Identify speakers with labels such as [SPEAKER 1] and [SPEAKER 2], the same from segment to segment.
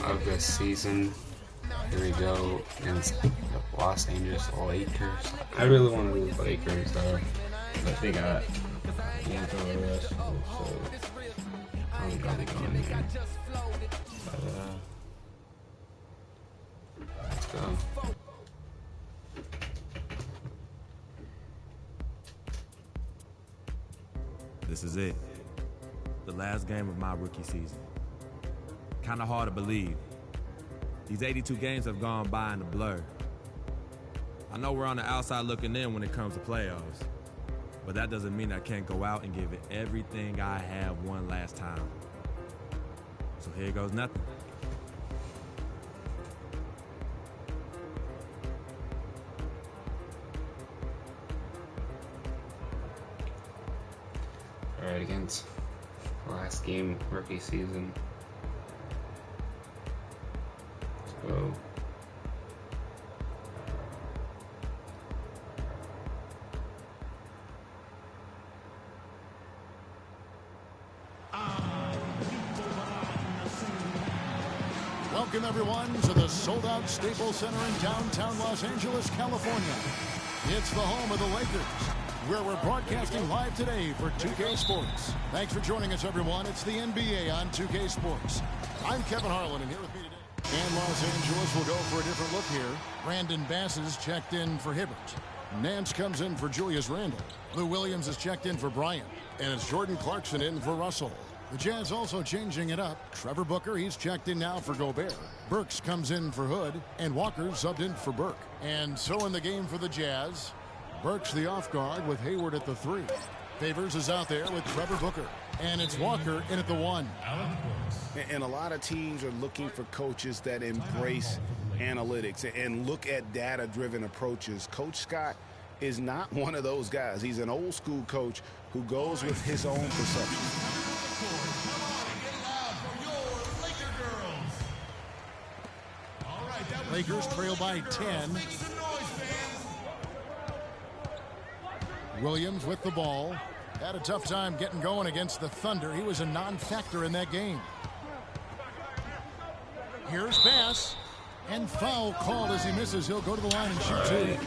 [SPEAKER 1] of the season. Here we go against the Los Angeles Lakers. I really want to lose Lakers though, but they got D'Angelo Russell, so I'm probably going there. But let's go.
[SPEAKER 2] This is it. The last game of my rookie season. Kind of hard to believe. These 82 games have gone by in a blur. I know we're on the outside looking in when it comes to playoffs, but that doesn't mean I can't go out and give it everything I have one last time. So here goes nothing.
[SPEAKER 1] Alright, against last game, rookie season. Let's go.
[SPEAKER 3] Welcome everyone to the sold-out Staples Center in downtown Los Angeles, California. It's the home of the Lakers, where we're broadcasting live today for 2K Sports. Thanks for joining us, everyone. It's the NBA on 2K Sports. I'm Kevin Harlan, and here with me today. And Los Angeles will go for a different look here. Brandon Bass is checked in for Hibbert. Nance comes in for Julius Randle. Lou Williams is checked in for Bryant. And it's Jordan Clarkson in for Russell. The Jazz also changing it up. Trevor Booker, he's checked in now for Gobert. Burks comes in for Hood, and Walker subbed in for Burke. And so in the game for the Jazz, Burks the off guard with Hayward at the 3. Favors is out there with Trevor Booker. And it's Walker in at the 1.
[SPEAKER 4] And a lot of teams are looking for coaches that embrace analytics and look at data-driven approaches. Coach Scott is not one of those guys. He's an old-school coach who goes with his own perception.
[SPEAKER 3] Lakers trail by 10. Williams with the ball. Had a tough time getting going against the Thunder. He was a non-factor in that game. Here's Bass. And foul called as he misses. He'll go to the line and shoot 2.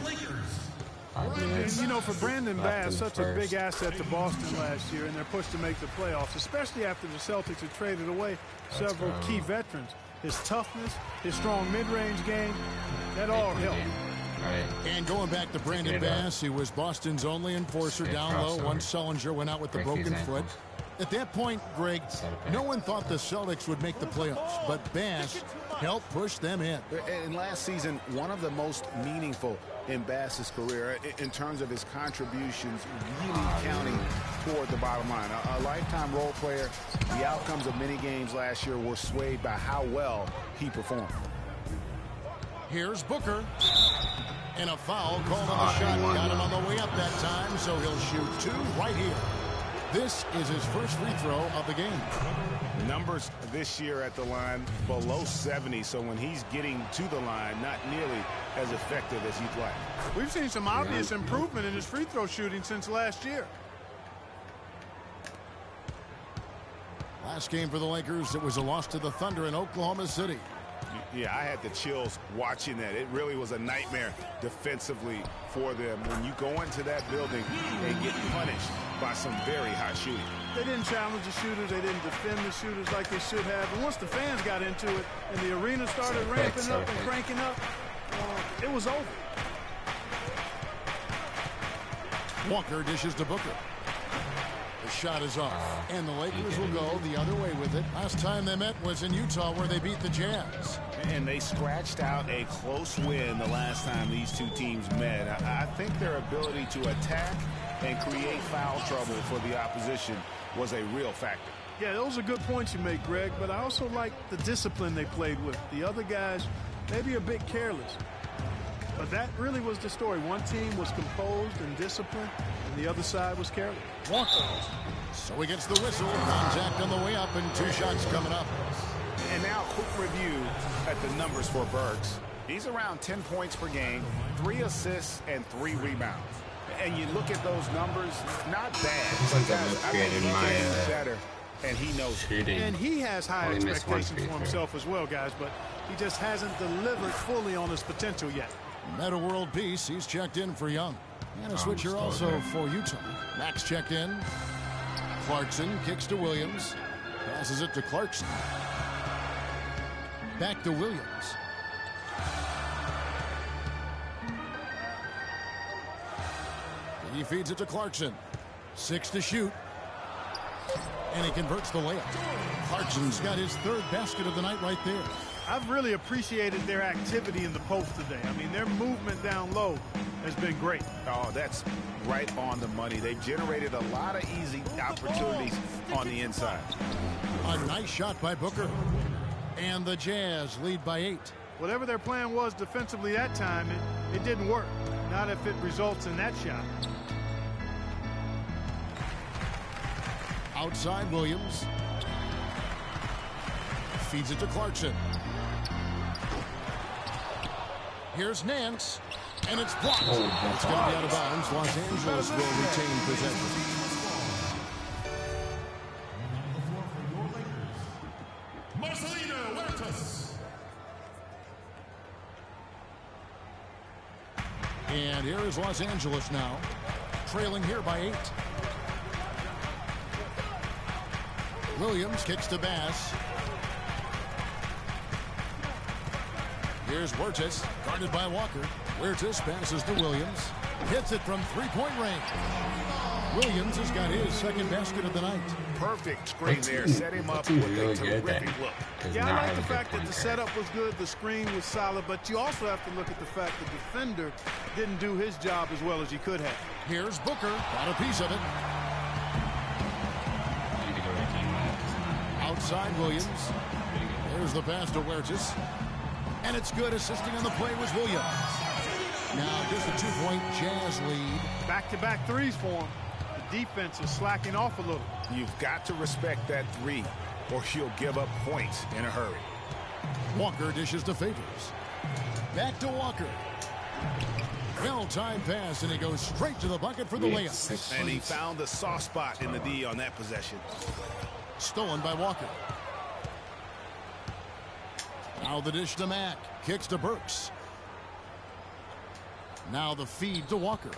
[SPEAKER 5] And, you know, for Brandon Bass, such a big asset to Boston last year, and they're pushed to make the playoffs, especially after the Celtics had traded away several key veterans. His toughness, his strong mid-range game, that all helped.
[SPEAKER 3] And going back to Brandon Bass, he was Boston's only enforcer down low once Sullinger went out with the broken foot. At that point, Greg, no one thought the Celtics would make the playoffs, but Bass helped push them in.
[SPEAKER 4] And last season, one of the most meaningful in Bass's career in terms of his contributions really counting toward the bottom line. A lifetime role player. The outcomes of many games last year were swayed by how well he performed.
[SPEAKER 3] Here's Booker. And a foul called on the shot. Got him on the way up that time, so he'll shoot 2 right here. This is his first free throw of the game.
[SPEAKER 4] Numbers this year at the line below 70, so when he's getting to the line, not nearly as effective as he'd like.
[SPEAKER 5] We've seen some obvious improvement in his free throw shooting since last year.
[SPEAKER 3] Last game for the Lakers, it was a loss to the Thunder in Oklahoma City.
[SPEAKER 4] Yeah, I had the chills watching that. It really was a nightmare defensively for them. When you go into that building, they get punished by some very high shooting.
[SPEAKER 5] They didn't challenge the shooters. They didn't defend the shooters like they should have. And once the fans got into it and the arena started ramping up and cranking up, it was over.
[SPEAKER 3] Walker dishes to Booker. The shot is off, and the Lakers will go the other way with it. Last time they met was in Utah, where they beat the Jazz.
[SPEAKER 4] And they scratched out a close win the last time these two teams met. I think their ability to attack and create foul trouble for the opposition was a real factor.
[SPEAKER 5] Yeah, those are good points you make, Greg, but I also like the discipline they played with. The other guys, maybe a bit careless. But that really was the story. One team was composed and disciplined, and the other side was careless.
[SPEAKER 3] Walker. So he gets the whistle. Contact on the way up, and 2 shots coming up.
[SPEAKER 4] And now quick review at the numbers for Burks. He's around 10 points per game, 3 assists, and 3 rebounds. And you look at those numbers, not bad.
[SPEAKER 1] Since I've upgraded my
[SPEAKER 4] and he knows it.
[SPEAKER 5] And he has high expectations for himself as well, guys, but he just hasn't delivered fully on his potential yet.
[SPEAKER 3] Meta World Peace, he's checked in for Young. And a switcher also for Utah. Max checked in. Clarkson kicks to Williams. Passes it to Clarkson. Back to Williams. He feeds it to Clarkson. 6 to shoot. And he converts the layup. Clarkson's got his 3rd basket of the night right there.
[SPEAKER 5] I've really appreciated their activity in the post today. I mean, their movement down low has been great.
[SPEAKER 4] Oh, that's right on the money. They've generated a lot of easy opportunities on the inside.
[SPEAKER 3] A nice shot by Booker. And the Jazz lead by 8.
[SPEAKER 5] Whatever their plan was defensively that time, it didn't work. Not if it results in that shot.
[SPEAKER 3] Outside Williams. Feeds it to Clarkson. Here's Nance. And it's blocked. It's going to be out of bounds. Los Angeles will retain possession. And here is Los Angeles now, trailing here by 8. Williams kicks to Bass. Here's Huertas, guarded by Walker. Huertas passes to Williams. Hits it from 3-point range. Williams has got his 2nd basket of the night.
[SPEAKER 4] Perfect screen there. Set him up with a terrific look.
[SPEAKER 5] Yeah, I like the fact that the setup was good, the screen was solid, but you also have to look at the fact the defender didn't do his job as well as he could have.
[SPEAKER 3] Here's Booker. Got a piece of it. Outside Williams. There's the pass to Huertas. And it's good. Assisting on the play was Williams. Now just a 2-point Jazz lead.
[SPEAKER 5] Back-to-back threes for him. The defense is slacking off a little.
[SPEAKER 4] You've got to respect that 3, or she'll give up points in a hurry.
[SPEAKER 3] Walker dishes to Favors. Back to Walker. Well-timed pass, and he goes straight to the bucket for the layup.
[SPEAKER 4] And he found the soft spot in the D on that possession.
[SPEAKER 3] Stolen by Walker. Now the dish to Mack. Kicks to Burks. Now the feed to Walker.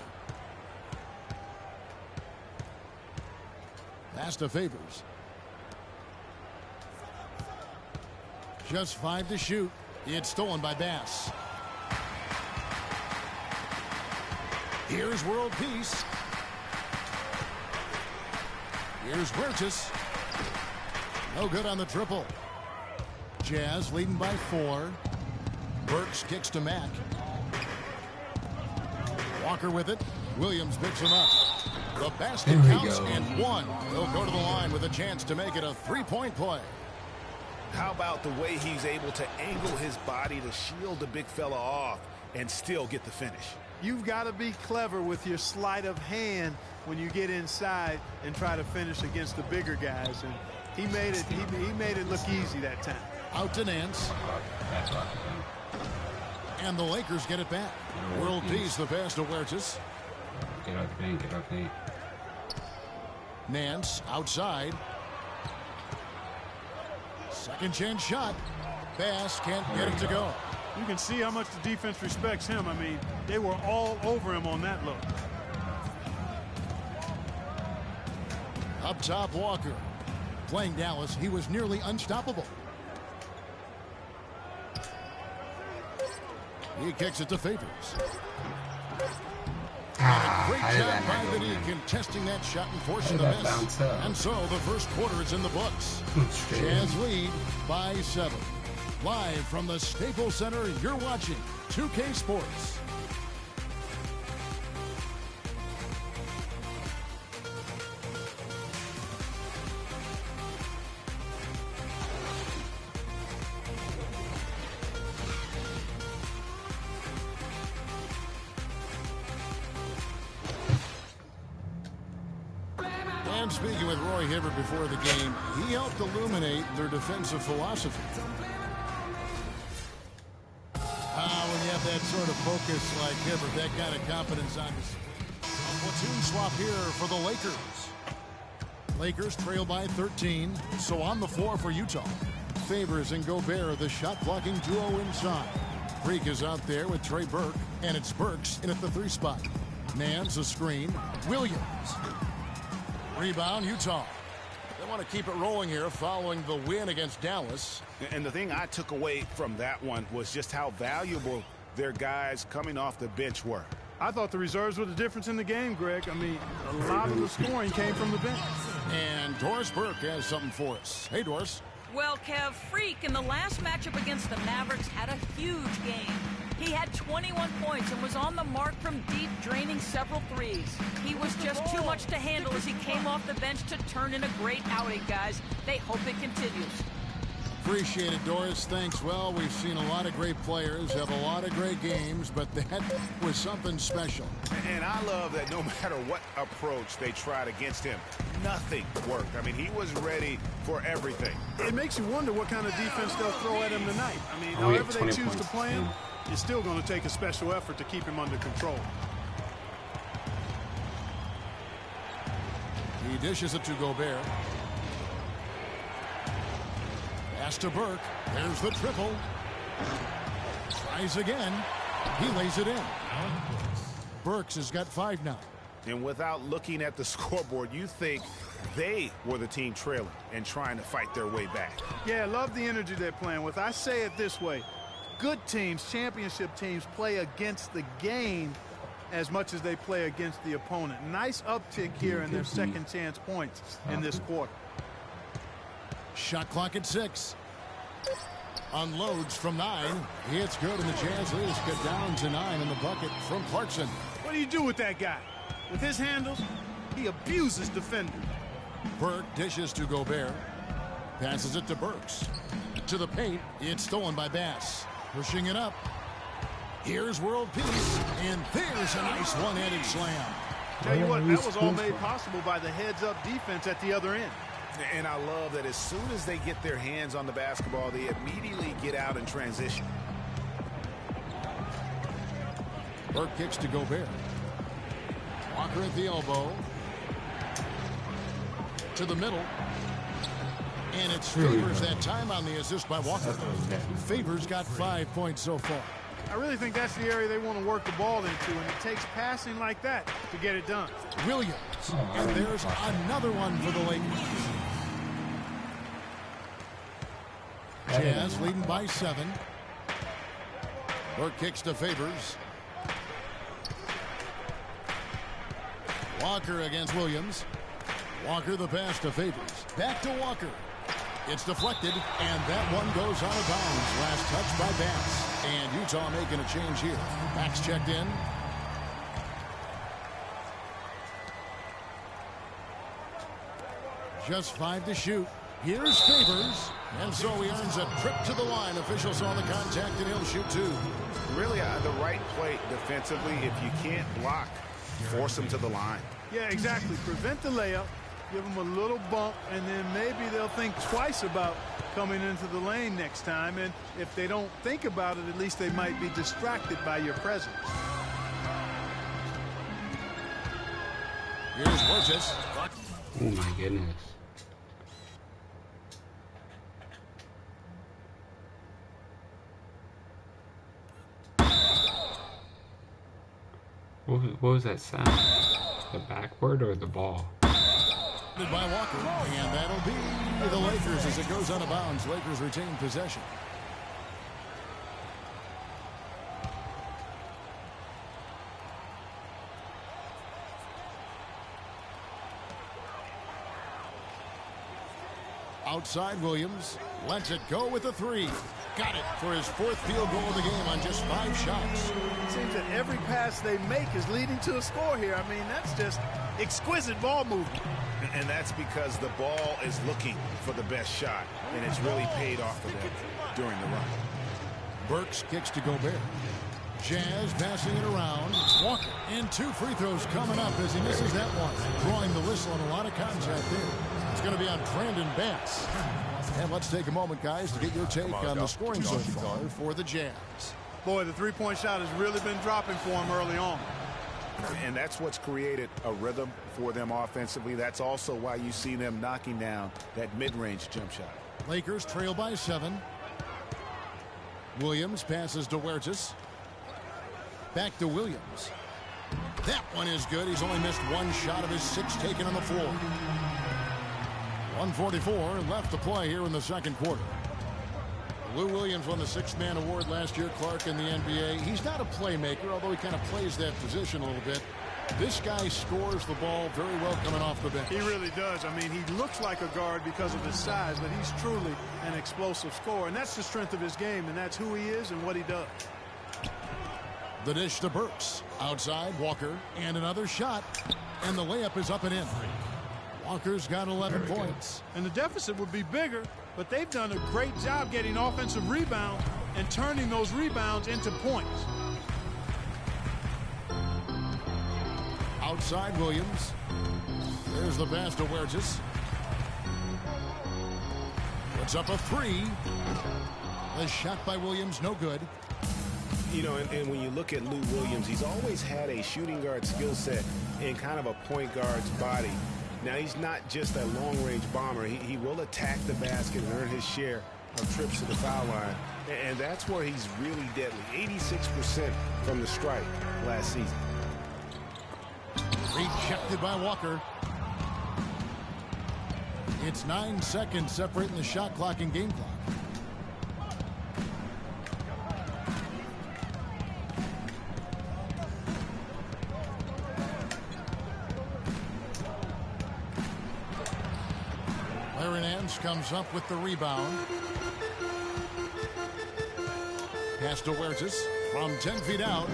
[SPEAKER 3] Pass to Favors. Just 5 to shoot. It's stolen by Bass. Here's World Peace. Here's Huertas. No good on the triple. Jazz leading by 4. Burks kicks to Mack. Walker with it. Williams picks him up. The basket counts and 1. He'll go to the line with a chance to make it a 3-point play.
[SPEAKER 4] How about the way he's able to angle his body to shield the big fella off and still get the finish?
[SPEAKER 5] You've got to be clever with your sleight of hand when you get inside and try to finish against the bigger guys. And he made it look easy that time.
[SPEAKER 3] Out to Nance. And the Lakers get it back. World Peace, the pass to Huertas.
[SPEAKER 1] Get out the paint, get out the paint.
[SPEAKER 3] Nance outside. Second chance shot. Bass can't get it to go.
[SPEAKER 5] You can see how much the defense respects him. I mean, they were all over him on that look.
[SPEAKER 3] Up top, Walker. Playing Dallas, he was nearly unstoppable. He kicks it to Favors. Great job by the D contesting that shot and forcing the miss. And so the first quarter is in the books. Jazz lead by 7. Live from the Staples Center, you're watching 2K Sports. And speaking with Roy Hibbert before the game, he helped illuminate their defensive philosophy. When you have that sort of focus like Hibbert, that kind of confidence on this. A platoon swap here for the Lakers. Lakers trail by 13. So on the floor for Utah. Favors and Gobert, the shot-blocking duo inside. Freak is out there with Trey Burke, and it's Burks in at the 3 spot. Mans a screen. Williams. Rebound, Utah. They want to keep it rolling here following the win against Dallas.
[SPEAKER 4] And the thing I took away from that one was just how valuable their guys coming off the bench were.
[SPEAKER 5] I thought the reserves were the difference in the game, Greg. I mean, a lot of the scoring came from the bench.
[SPEAKER 3] And Doris Burke has something for us. Hey, Doris.
[SPEAKER 6] Well, Kev, Freak in the last matchup against the Mavericks had a huge game. He had 21 points and was on the mark from deep, draining several threes. He was just too much to handle as he came off the bench to turn in a great outing, guys. They hope it continues.
[SPEAKER 3] Appreciate it, Doris. Thanks. Well, we've seen a lot of great players have a lot of great games, but that was something special.
[SPEAKER 4] And I love that no matter what approach they tried against him, nothing worked. I mean, he was ready for everything.
[SPEAKER 5] It makes you wonder what kind of defense they'll throw at him tonight. I mean, however they choose to play him, it's still going to take a special effort to keep him under control.
[SPEAKER 3] He dishes it to Gobert. Pass to Burke. There's the triple. Tries again. He lays it in. Burks has got 5 now.
[SPEAKER 4] And without looking at the scoreboard, you think they were the team trailing and trying to fight their way back.
[SPEAKER 5] Yeah, I love the energy they're playing with. I say it this way. Good teams, championship teams, play against the game as much as they play against the opponent. Nice uptick here in their second chance points in this quarter.
[SPEAKER 3] Shot clock at 6. Unloads from 9. It's good, and the Jazz leaders get down to 9 in the bucket from Clarkson.
[SPEAKER 5] What do you do with that guy? With his handles, he abuses defenders.
[SPEAKER 3] Burke dishes to Gobert. Passes it to Burks. To the paint. It's stolen by Bass. Pushing it up. Here's world peace. And there's a nice one-handed slam.
[SPEAKER 5] Tell you what, that was all made possible by the heads-up defense at the other end.
[SPEAKER 4] And I love that as soon as they get their hands on the basketball, they immediately get out in transition.
[SPEAKER 3] Burke kicks to Gobert. Walker at the elbow. To the middle. And it's Favors that time on the assist by Walker. Favors got 5 points so far.
[SPEAKER 5] I really think that's the area they want to work the ball into, and it takes passing like that to get it done.
[SPEAKER 3] Williams. And there's another one for the Lakers. Jazz leading by 7. Burke kicks to Favors. Walker against Williams. Walker the pass to Favors. Back to Walker. It's deflected, and that one goes out of bounds. Last touch by Bass. And Utah making a change here. Max checked in. Just 5 to shoot. Here's Favors. And so he earns a trip to the line. Officials saw the contact, and he'll shoot 2.
[SPEAKER 4] Really, the right play defensively. If you can't block, force them to the line.
[SPEAKER 5] Yeah, exactly. Prevent the layup. Give them a little bump, and then maybe they'll think twice about coming into the lane next time. And if they don't think about it, at least they might be distracted by your presence.
[SPEAKER 3] Here's Burgess.
[SPEAKER 1] Oh, my goodness. What was that sound? The backboard or the ball?
[SPEAKER 3] By Walker, and that'll be the Lakers as it goes out of bounds. Lakers retain possession. Outside Williams lets it go with a 3. Got it for his 4th field goal of the game on just 5 shots.
[SPEAKER 5] It seems that every pass they make is leading to a score here. I mean, that's just exquisite ball movement.
[SPEAKER 4] And that's because the ball is looking for the best shot, and it's really paid off for them during the run.
[SPEAKER 3] Burks kicks to Gobert. Jazz passing it around. Walker. And 2 free throws coming up as he misses that one. Drawing the whistle and a lot of contact there. It's going to be on Brandon Bass. And let's take a moment, guys, to get your take on the scoring so far for the Jazz.
[SPEAKER 5] Boy, the three-point shot has really been dropping for him early on.
[SPEAKER 4] And that's what's created a rhythm for them offensively. That's also why you see them knocking down that mid-range jump shot.
[SPEAKER 3] Lakers trail by 7. Williams passes to Huertas. Back to Williams. That one is good. He's only missed one shot of his 6 taken on the floor. 1:44 left to play here in the second quarter. Lou Williams won the 6th man award last year, Clark, in the NBA. He's not a playmaker, although he kind of plays that position a little bit. This guy scores the ball very well coming off the bench.
[SPEAKER 5] He really does. I mean, he looks like a guard because of his size, but he's truly an explosive scorer. And that's the strength of his game, and that's who he is and what he does.
[SPEAKER 3] The dish to Burks. Outside, Walker. And another shot. And the layup is up and in. Walker's got 11 points.
[SPEAKER 5] And the deficit would be bigger, but they've done a great job getting offensive rebounds and turning those rebounds into points.
[SPEAKER 3] Outside, Williams. There's the pass to Huertas. Puts up a 3. The shot by Williams, no good.
[SPEAKER 4] You know, and when you look at Lou Williams, he's always had a shooting guard skill set in kind of a point guard's body. Now, he's not just a long-range bomber. He will attack the basket and earn his share of trips to the foul line. And that's where he's really deadly. 86% from the stripe last season.
[SPEAKER 3] Rejected by Walker. It's 9 seconds separating the shot clock and game clock. Comes up with the rebound. Pass to Huertas from 10 feet out.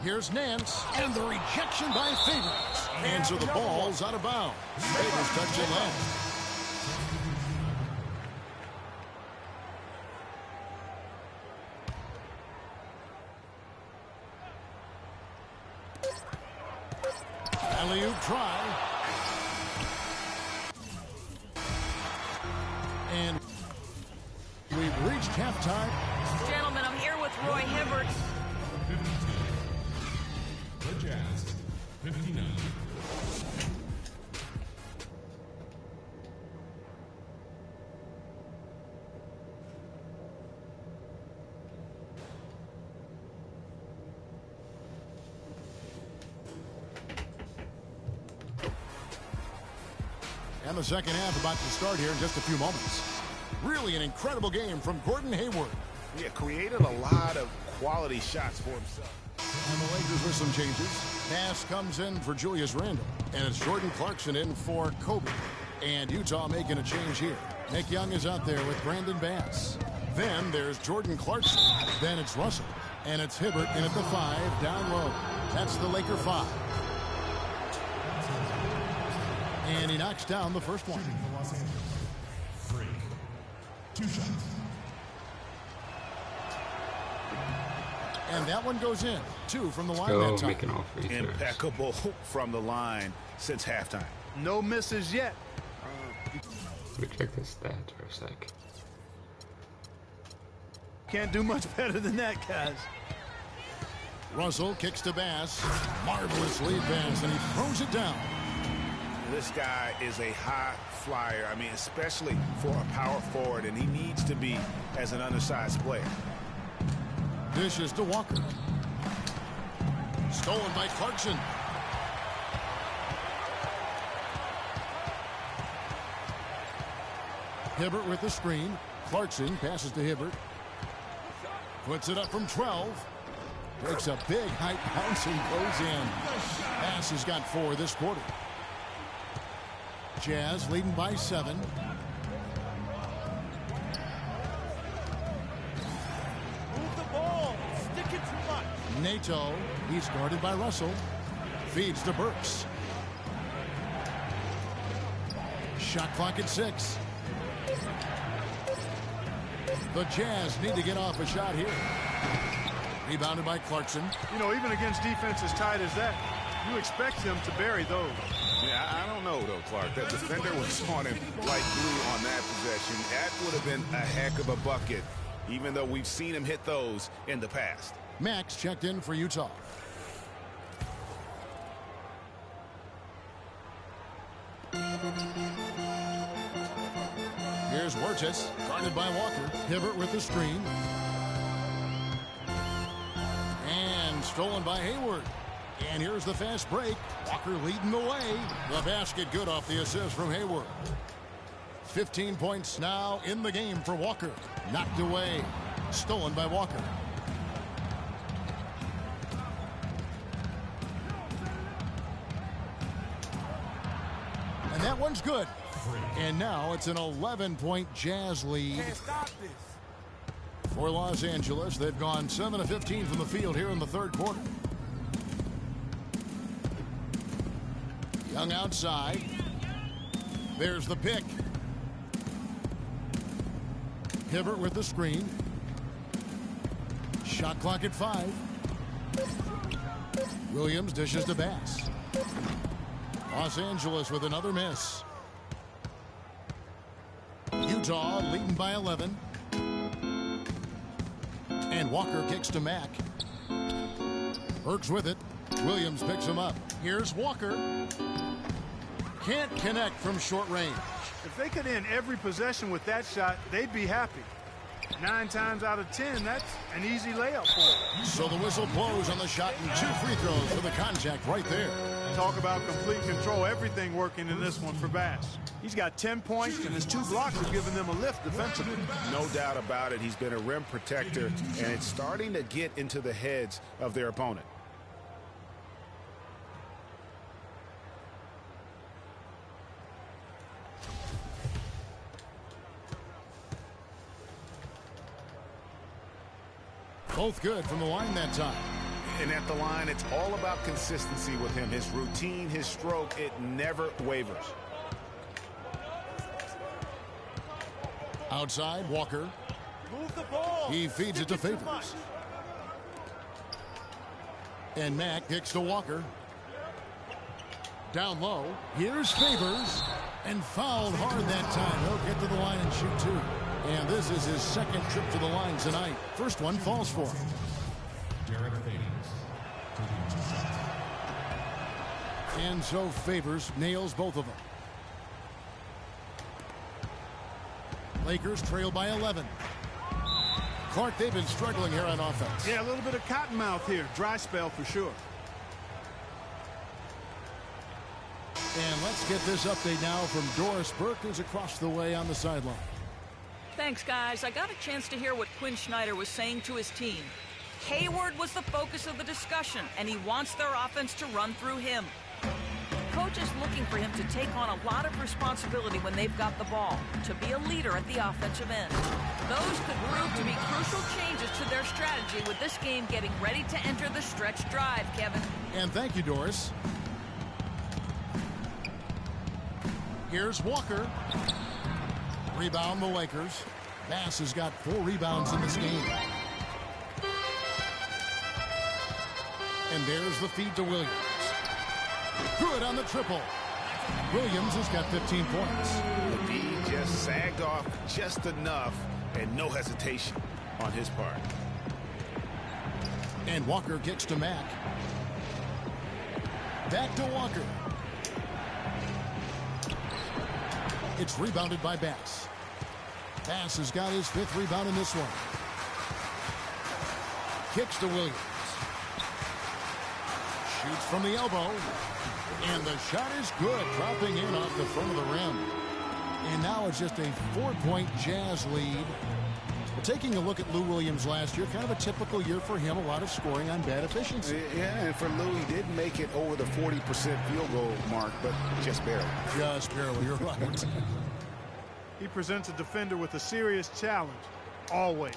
[SPEAKER 3] Here's Nance, and the rejection by Favors. And so the ball's out of bounds. Favors touched it last. Alley-oop try. And we've reached halftime.
[SPEAKER 6] Gentlemen, I'm here with Roy Hibbert.
[SPEAKER 7] The Jazz, 59.
[SPEAKER 3] And the second half about to start here in just a few moments. Really an incredible game from Gordon Hayward.
[SPEAKER 4] Yeah, created a lot of quality shots for himself.
[SPEAKER 3] And the Lakers with some changes. Pass comes in for Julius Randle. And it's Jordan Clarkson in for Kobe. And Utah making a change here. Nick Young is out there with Brandon Bass. Then there's Jordan Clarkson. Then it's Russell. And it's Hibbert in at the 5 down low. That's the Laker 5. And he knocks down the first one.
[SPEAKER 7] Free. 2 shots.
[SPEAKER 3] And that one goes in. 2 from the line
[SPEAKER 1] Go
[SPEAKER 3] that time.
[SPEAKER 1] making all free throws.
[SPEAKER 4] Impeccable from the line since halftime.
[SPEAKER 5] No misses yet.
[SPEAKER 1] Let me check this stats for a sec.
[SPEAKER 5] Can't do much better than that, guys.
[SPEAKER 3] Russell kicks to Bass. Marvelous lead pass, and he throws it down.
[SPEAKER 4] This guy is a high flyer. I mean, especially for a power forward, and he needs to be as an undersized player.
[SPEAKER 3] Dishes to Walker. Stolen by Clarkson. Hibbert with the screen. Clarkson passes to Hibbert. Puts it up from 12. Breaks a big height bounce and goes in. Bass has got 4 this quarter. Jazz leading by 7.
[SPEAKER 5] Move the ball. Stick it too much.
[SPEAKER 3] Nato, he's guarded by Russell. Feeds to Burks. Shot clock at 6. The Jazz need to get off a shot here. Rebounded by Clarkson.
[SPEAKER 5] You know, even against defense as tight as that, you expect them to bury those.
[SPEAKER 4] Yeah, I don't know, though, Clark. That defender was on him like glue on that possession. That would have been a heck of a bucket, even though we've seen him hit those in the past.
[SPEAKER 3] Max checked in for Utah. Here's Wirtz, guarded by Walker. Hibbert with the screen. And stolen by Hayward. And here's the fast break. Walker leading the way. The basket good off the assist from Hayward. 15 points now in the game for Walker. Knocked away. Stolen by Walker. And that one's good. And now it's an 11-point Jazz lead for Los Angeles. They've gone 7 of 15 from the field here in the third quarter. Young outside. There's the pick. Hibbert with the screen. Shot clock at 5. Williams dishes to Bass. Los Angeles with another miss. Utah leading by 11. And Walker kicks to Mack. Burks with it. Williams picks him up. Here's Walker. Can't connect from short range.
[SPEAKER 5] If they could end every possession with that shot, they'd be happy. 9 times out of 10, that's an easy layup for them.
[SPEAKER 3] So the whistle blows on the shot and 2 free throws for the contact right there.
[SPEAKER 5] Talk about complete control. Everything working in this one for Bass. He's got 10 points, and his 2 blocks are giving them a lift defensively.
[SPEAKER 4] No doubt about it. He's been a rim protector, and it's starting to get into the heads of their opponent.
[SPEAKER 3] Both good from the line that time.
[SPEAKER 4] And at the line, it's all about consistency with him. His routine, his stroke, it never wavers.
[SPEAKER 3] Outside, Walker.
[SPEAKER 5] Move the ball.
[SPEAKER 3] He feeds it to Favors. And Mack kicks to Walker. Down low. Here's Favors. And fouled hard that time. He'll get to the line and shoot 2. And this is his second trip to the line tonight. First one falls for him.
[SPEAKER 7] Derek Favors taking 2 shots.
[SPEAKER 3] And so Favors nails both of them. Lakers trail by 11. Clark, they've been struggling here on offense.
[SPEAKER 5] Yeah, a little bit of cottonmouth here. Dry spell for sure.
[SPEAKER 3] And let's get this update now from Doris Burke, who's across the way on the sideline.
[SPEAKER 6] Thanks, guys. I got a chance to hear what Quinn Snyder was saying to his team. Hayward was the focus of the discussion, and he wants their offense to run through him. Coach is looking for him to take on a lot of responsibility when they've got the ball, to be a leader at the offensive end. Those could prove to be crucial changes to their strategy with this game getting ready to enter the stretch drive, Kevin.
[SPEAKER 3] And thank you, Doris. Here's Walker. Rebound the Lakers. Bass has got 4 rebounds in this game. And there's the feed to Williams. Good on the triple. Williams has got 15 points.
[SPEAKER 4] The feed just sagged off just enough, and no hesitation on his part.
[SPEAKER 3] And Walker kicks to Mack. Back to Walker. It's rebounded by Bass. Bass has got his 5th rebound in this one. Kicks to Williams. Shoots from the elbow. And the shot is good, dropping in off the front of the rim. And now it's just a 4-point Jazz lead. Taking a look at Lou Williams last year, kind of a typical year for him, a lot of scoring on bad efficiency.
[SPEAKER 4] Yeah, and for Lou, he did make it over the 40% field goal mark, but just barely.
[SPEAKER 3] Just barely, you're right.
[SPEAKER 5] He presents a defender with a serious challenge, always.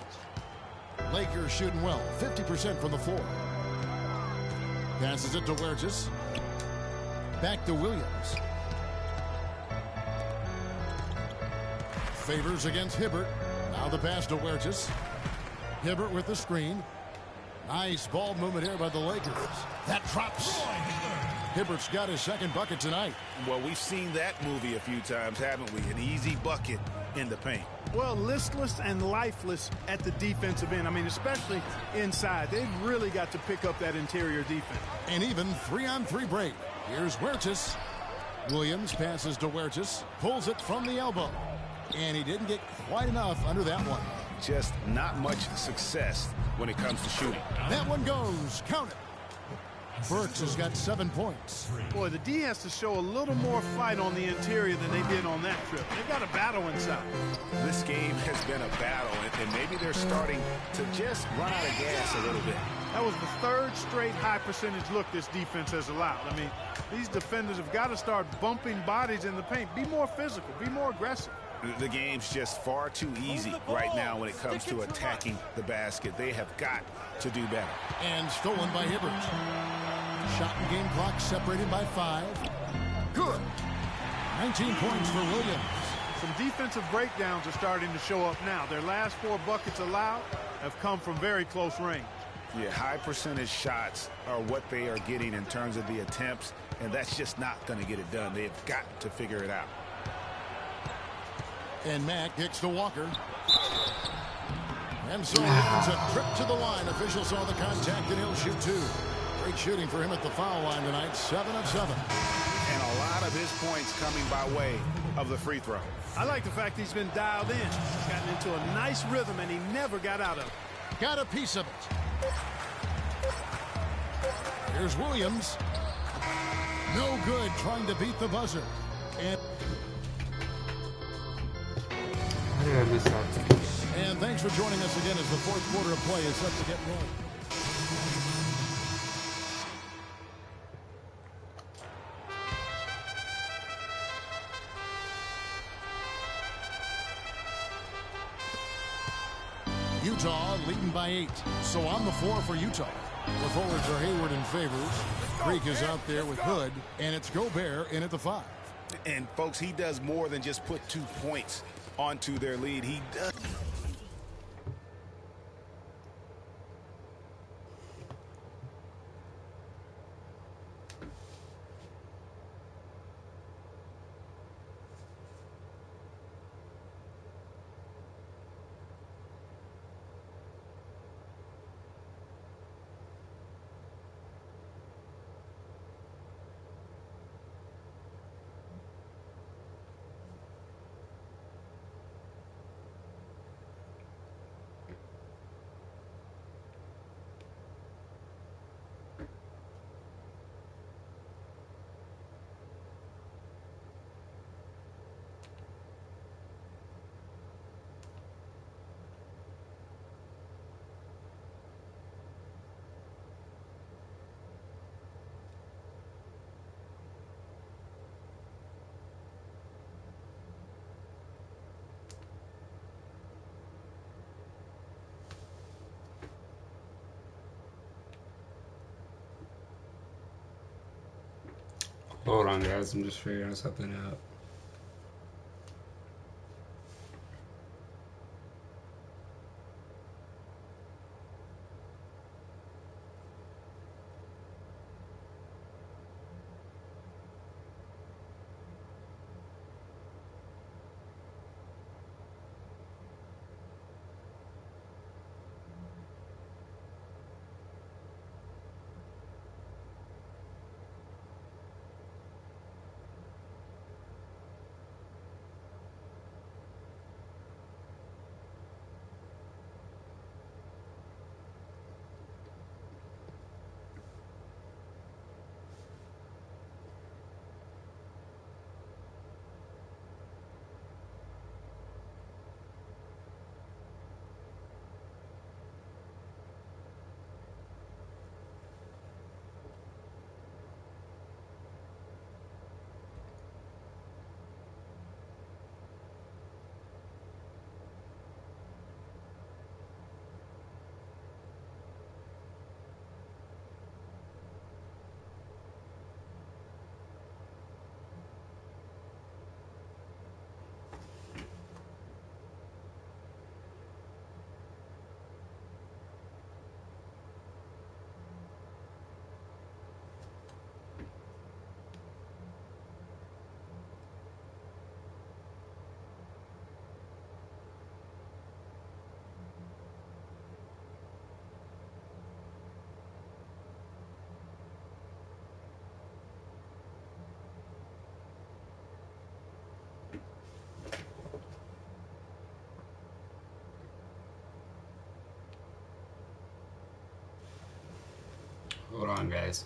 [SPEAKER 3] Lakers shooting well, 50% from the floor. Passes it to Wirtz. Back to Williams. Favors against Hibbert. Now the pass to Wirtz. Hibbert with the screen. Nice ball movement here by the Lakers. That drops. Hibbert's got his 2nd bucket tonight.
[SPEAKER 4] Well, we've seen that movie a few times, haven't we? An easy bucket in the paint.
[SPEAKER 5] Well, listless and lifeless at the defensive end. I mean, especially inside. They've really got to pick up that interior defense.
[SPEAKER 3] And even 3-on-3 break. Here's Wirtz. Williams passes to Huertas, pulls it from the elbow, and he didn't get quite enough under that one.
[SPEAKER 4] Just not much success when it comes to shooting.
[SPEAKER 3] That one goes. Count it. Burks has got 7 points.
[SPEAKER 5] Boy, the D has to show a little more fight on the interior than they did on that trip. They've got a battle inside.
[SPEAKER 4] This game has been a battle, and maybe they're starting to just run out of gas a little bit.
[SPEAKER 5] That was the 3rd straight high percentage look this defense has allowed. I mean, these defenders have got to start bumping bodies in the paint. Be more physical. Be more aggressive.
[SPEAKER 4] The game's just far too easy right now when it comes to attacking the basket. They have got to do better.
[SPEAKER 3] And stolen by Hibbert. Shot and game clock separated by 5. Good. 19 points for Williams.
[SPEAKER 5] Some defensive breakdowns are starting to show up now. Their last 4 buckets allowed have come from very close range.
[SPEAKER 4] Yeah, high percentage shots are what they are getting in terms of the attempts, and that's just not going to get it done. They've got to figure it out.
[SPEAKER 3] And Mack kicks to Walker. And so it's a trip to the line. Officials saw the contact, and he'll shoot 2. Great shooting for him at the foul line tonight. 7 of 7.
[SPEAKER 4] And a lot of his points coming by way of the free throw.
[SPEAKER 5] I like the fact he's been dialed in. He's gotten into a nice rhythm, and he never got out of it.
[SPEAKER 3] Got a piece of it. Here's Williams. No good trying to beat the buzzer. And And thanks for joining us again as the 4th quarter of play is set to get rolling. Utah leading by 8. So on the floor for Utah. The forwards are Hayward and Favors. Creek is out there with Hood. And it's Gobert in at the 5.
[SPEAKER 4] And, folks, he does more than just put 2 points onto their lead. He does.
[SPEAKER 1] Hold on, guys. I'm just figuring something out. Hold on, guys.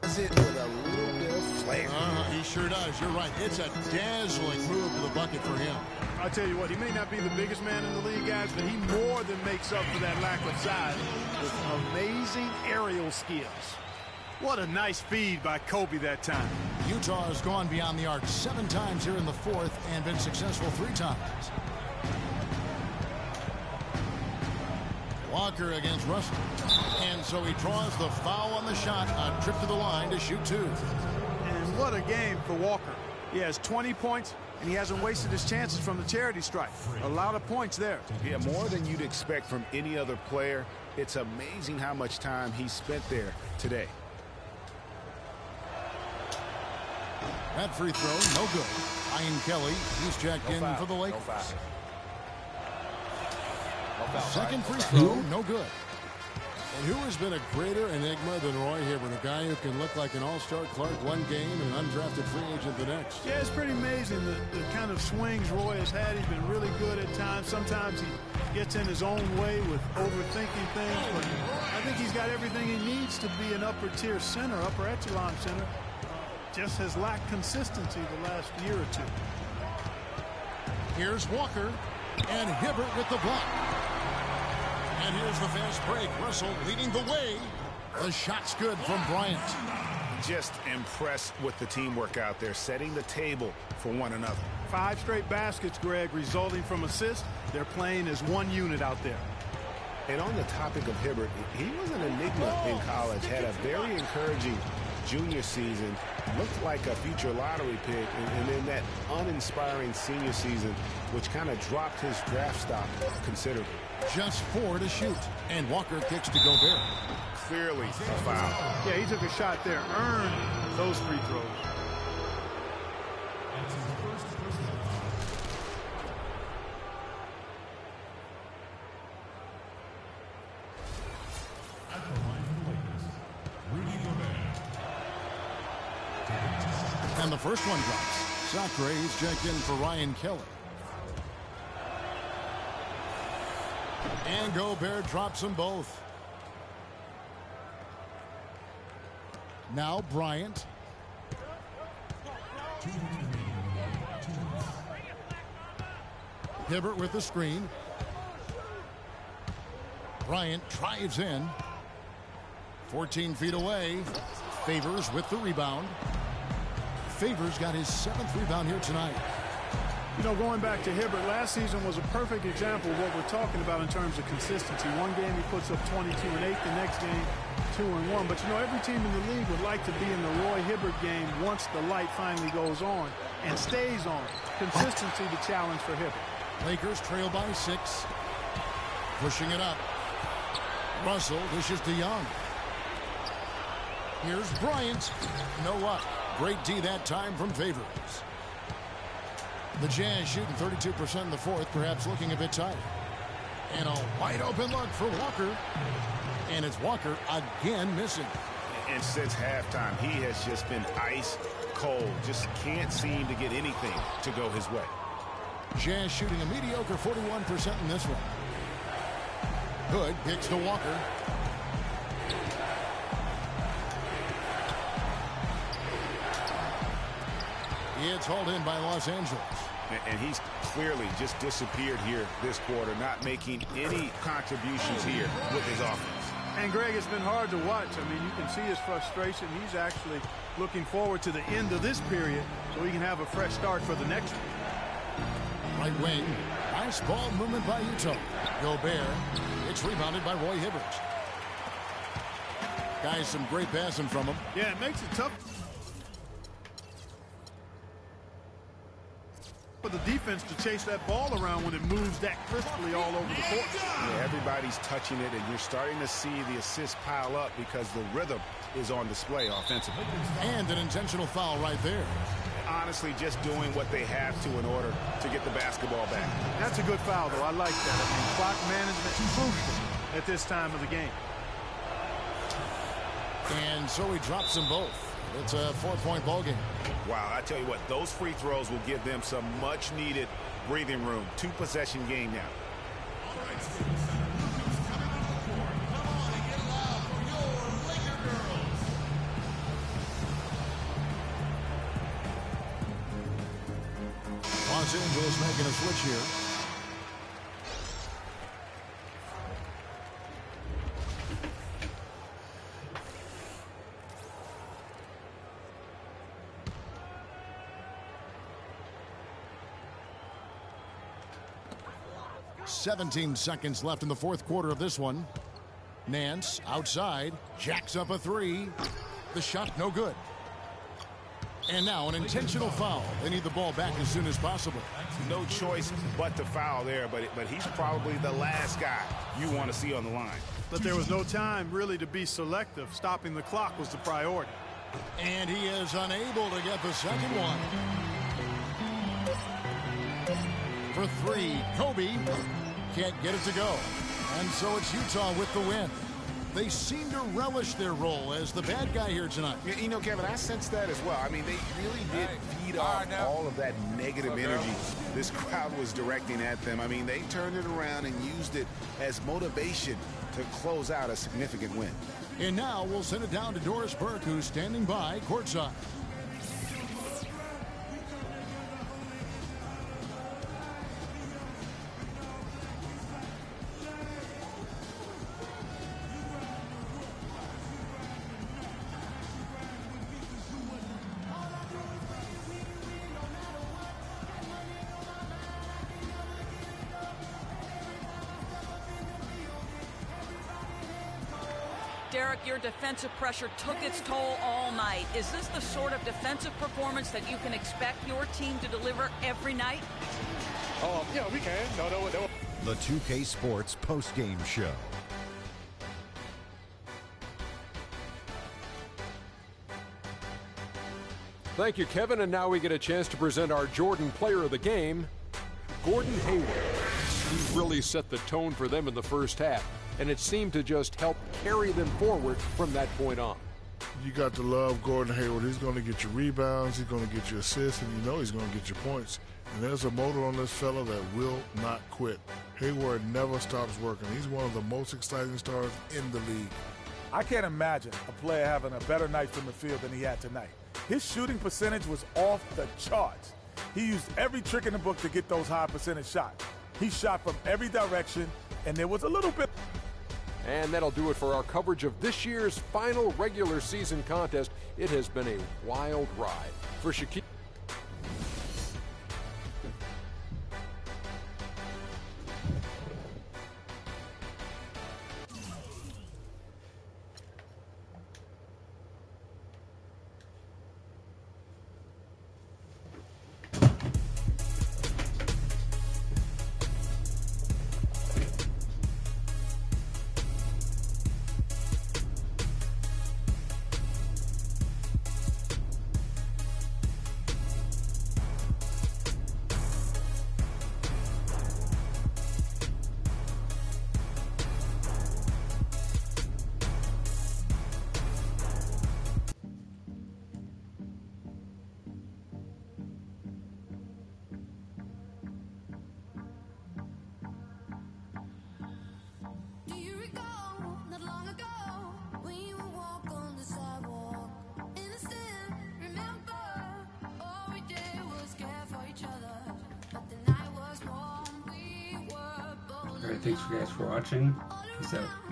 [SPEAKER 4] Does it with a little bit of flair.
[SPEAKER 3] He sure does. You're right. It's a dazzling move to the bucket for him.
[SPEAKER 5] I'll tell you what, he may not be the biggest man in the league, guys, but he more than makes up for that lack of size with amazing aerial skills. What a nice feed by Kobe that time.
[SPEAKER 3] Utah has gone beyond the arc 7 times here in the fourth and been successful 3 times. Walker against Russell. And so he draws the foul on the shot, a trip to the line to shoot 2.
[SPEAKER 5] And what a game for Walker. He has 20 points, and he hasn't wasted his chances from the charity stripe. A lot of points there.
[SPEAKER 4] Yeah, more than you'd expect from any other player. It's amazing how much time he spent there today.
[SPEAKER 3] That free throw, no good. Ryan Kelly, he's checked in for the Lakers. Second free throw, no good. And who has been a greater enigma than Roy Hibbert, a guy who can look like an all-star Clark one game and an undrafted free agent the next?
[SPEAKER 5] Yeah, it's pretty amazing the kind of swings Roy has had. He's been really good at times. Sometimes he gets in his own way with overthinking things, but I think he's got everything he needs to be an upper-tier center, upper echelon center. Just has lacked consistency the last year or 2.
[SPEAKER 3] Here's Walker, and Hibbert with the block. And here's the fast break. Russell leading the way. The shot's good from Bryant.
[SPEAKER 4] Just impressed with the teamwork out there, setting the table for one another.
[SPEAKER 5] 5 straight baskets, Greg, resulting from assists. They're playing as one unit out there.
[SPEAKER 4] And on the topic of Hibbert, he was an enigma in college, had a very encouraging junior season, looked like a future lottery pick, and then that uninspiring senior season, which kind of dropped his draft stock considerably.
[SPEAKER 3] Just 4 to shoot, and Walker kicks to Gobert.
[SPEAKER 4] Clearly a foul.
[SPEAKER 5] Yeah, he took a shot there, earned those free throws.
[SPEAKER 3] And the first one drops. Sacre, he's checked in for Ryan Kelly. And Gobert drops them both. Now Bryant. Hibbert with the screen. Bryant drives in. 14 feet away. Favors with the rebound. Favors got his 7th rebound here tonight.
[SPEAKER 5] You know, going back to Hibbert, last season was a perfect example of what we're talking about in terms of consistency. One game he puts up 22 and 8, the next game 2 and 1. But you know, every team in the league would like to be in the Roy Hibbert game once the light finally goes on and stays on. Consistency the challenge for Hibbert.
[SPEAKER 3] Lakers trail by 6. Pushing it up. Russell dishes to Young. Here's Bryant. No luck. Great D that time from Favors. The Jazz shooting 32% in the fourth, perhaps looking a bit tired. And a wide open look for Walker. And it's Walker again missing.
[SPEAKER 4] And since halftime, he has just been ice cold. Just can't seem to get anything to go his way.
[SPEAKER 3] Jazz shooting a mediocre 41% in this one. Hood kicks to Walker. It's hauled in by Los Angeles.
[SPEAKER 4] And he's clearly just disappeared here this quarter, not making any contributions here with his offense.
[SPEAKER 5] And, Greg, it's been hard to watch. I mean, you can see his frustration. He's actually looking forward to the end of this period so he can have a fresh start for the next one.
[SPEAKER 3] Right wing. Nice ball movement by Utah. Gobert. It's rebounded by Roy Hibbert. Guys, some great passing from him.
[SPEAKER 5] Yeah, it makes it tough for the defense to chase that ball around when it moves that crisply all over the court.
[SPEAKER 4] Yeah, everybody's touching it, and you're starting to see the assists pile up because the rhythm is on display offensively.
[SPEAKER 3] And an intentional foul right there.
[SPEAKER 4] Honestly, just doing what they have to in order to get the basketball back.
[SPEAKER 5] That's a good foul, though. I like that. I mean, clock management is crucial at this time of the game.
[SPEAKER 3] And so he drops them both. It's a 4-point ball game.
[SPEAKER 4] Wow, I tell you what, those free throws will give them some much-needed breathing room. 2-possession game now.
[SPEAKER 7] All right, students, who's coming on the court? Come on and get loud for your Laker girls.
[SPEAKER 3] Los Angeles making a switch here. "17 seconds left in the fourth quarter of this one. Nance outside, jacks up a three. The shot no good. And now an intentional foul. They need the ball back as soon as possible.
[SPEAKER 4] No choice but to foul there, but he's probably the last guy you want to see on the line.
[SPEAKER 5] But there was no time really to be selective. Stopping the clock was the priority.
[SPEAKER 3] And he is unable to get the second one. For three, Kobe can't get it to go. And so it's Utah with the win. They seem to relish their role as the bad guy here tonight.
[SPEAKER 4] You know, Kevin, I sense that as well. I mean, they really did feed off all of that negative energy this crowd was directing at them. I mean, they turned it around and used it as motivation to close out a significant win.
[SPEAKER 3] And now we'll send it down to Doris Burke, who's standing by courtside.
[SPEAKER 6] Derek, your defensive pressure took its toll all night. Is this the sort of defensive performance that you can expect your team to deliver every night?
[SPEAKER 8] Yeah, we can. No.
[SPEAKER 9] The 2K Sports postgame show.
[SPEAKER 10] Thank you, Kevin. And now we get a chance to present our Jordan Player of the Game, Gordon Hayward. He really set the tone for them in the first half, and it seemed to just help carry them forward from that point on.
[SPEAKER 11] You got to love Gordon Hayward. He's going to get you rebounds, he's going to get you assists, and you know he's going to get you points. And there's a motor on this fella that will not quit. Hayward never stops working. He's one of the most exciting stars in the league.
[SPEAKER 8] I can't imagine a player having a better night from the field than he had tonight. His shooting percentage was off the charts. He used every trick in the book to get those high percentage shots. He shot from every direction, and there was a little bit.
[SPEAKER 10] And that'll do it for our coverage of this year's final regular season contest. It has been a wild ride. For Shaquille.
[SPEAKER 1] Alright, thanks you guys for watching. Peace out.